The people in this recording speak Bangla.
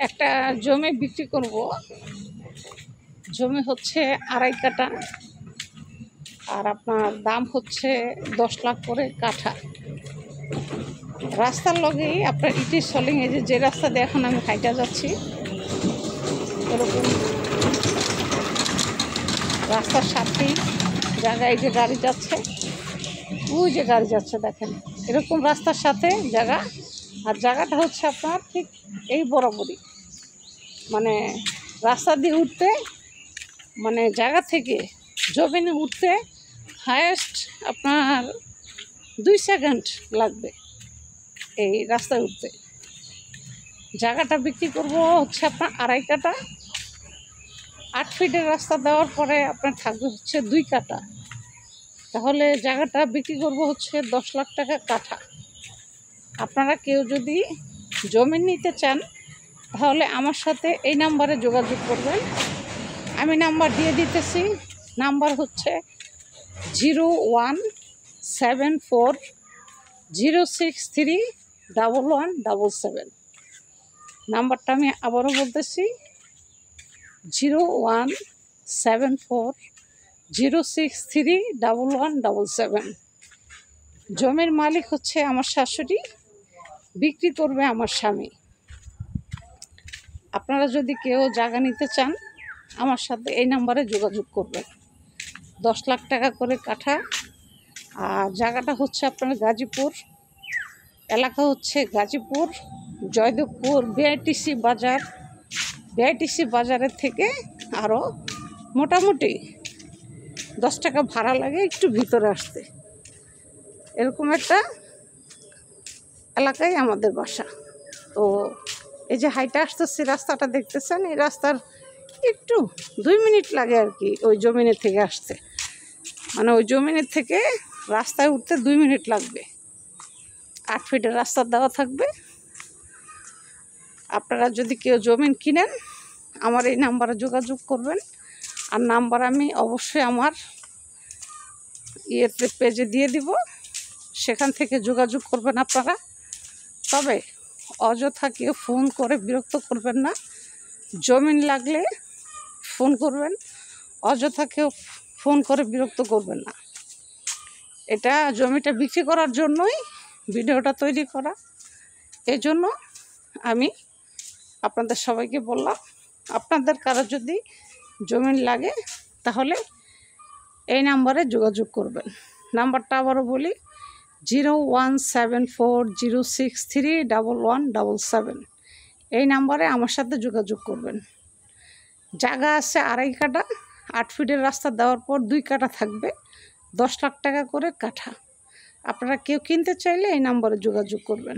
একটা জমি বিক্রি করব। জমি হচ্ছে 2.5 কাঠা, আর আপনার দাম হচ্ছে 10 লাখ করে কাঠা। রাস্তার লগেই আপনার ইটি সলিং, এই যে রাস্তা দিয়ে এখন আমি হাইটা যাচ্ছি, এরকম রাস্তার সাথেই জায়গায় যে গাড়ি যাচ্ছে, ওই যে গাড়ি যাচ্ছে দেখেন, এরকম রাস্তার সাথে জায়গা। আর জায়গাটা হচ্ছে আপনার ঠিক এই বরাবরই, মানে রাস্তা দিয়ে উঠতে, মানে জায়গা থেকে জমিনে উঠতে হায়েস্ট আপনার 2 সেকেন্ড লাগবে এই রাস্তায় উঠতে। জায়গাটা বিক্রি করব হচ্ছে আপনার 2.5 কাঠা। 8 ফিটের রাস্তা দেওয়ার পরে আপনার থাকবে হচ্ছে 2 কাঠা। তাহলে জায়গাটা বিক্রি করব হচ্ছে 10 লাখ টাকা কাঠা। আপনারা কেউ যদি জমি নিতে চান তাহলে আমার সাথে এই নাম্বারে যোগাযোগ করবেন। আমি নাম্বার দিয়ে দিতেছি। নাম্বার হচ্ছে 01740631177। নাম্বারটা আমি আবারও বলতেছি, 01740631177। জমির মালিক হচ্ছে আমার শাশুড়ি, বিক্রি করবে আমার স্বামী। আপনারা যদি কেউ জায়গা নিতে চান আমার সাথে এই নাম্বারে যোগাযোগ করবেন। 10 লাখ টাকা করে কাঠা। আর জায়গাটা হচ্ছে আপনার গাজীপুর, এলাকা হচ্ছে গাজীপুর জয়দেবপুর বিআইটিসি বাজার। বিআইটিসি বাজারের থেকে আরও মোটামুটি 10 টাকা ভাড়া লাগে একটু ভিতরে আসতে। এরকম একটা এলাকায় আমাদের বাসা। তো এই যে হাইটা আসতেছি, রাস্তাটা দেখতেছেন, এই রাস্তার একটু 2 মিনিট লাগে আর কি ওই জমিনের থেকে আসতে। মানে ওই জমিনের থেকে রাস্তায় উঠতে 2 মিনিট লাগবে। 8 ফিটের রাস্তা দেওয়া থাকবে। আপনারা যদি কেউ জমিন কিনেন আমার এই নাম্বারে যোগাযোগ করবেন। আর নাম্বার আমি অবশ্যই আমার পেজে দিয়ে দিব, সেখান থেকে যোগাযোগ করবেন আপনারা। তবে অযথা কেউ ফোন করে বিরক্ত করবেন না। জমিন লাগলে ফোন করবেন, অযথা কেউ ফোন করে বিরক্ত করবেন না। এটা জমিটা বিক্রি করার জন্যই ভিডিওটা তৈরি করা। এই জন্য আমি আপনাদের সবাইকে বললাম, আপনাদের কারো যদি জমিন লাগে তাহলে এই নাম্বারে যোগাযোগ করবেন। নাম্বারটা আবারও বলি, 01740631177। এই নাম্বারে আমার সাথে যোগাযোগ করবেন। জায়গা আছে 2.5 কাঠা। 8 ফিটের রাস্তা দেওয়ার পর 2 কাঠা থাকবে, 10 লাখ টাকা করে কাঠা। আপনারা কেউ কিনতে চাইলে এই নাম্বারে যোগাযোগ করবেন।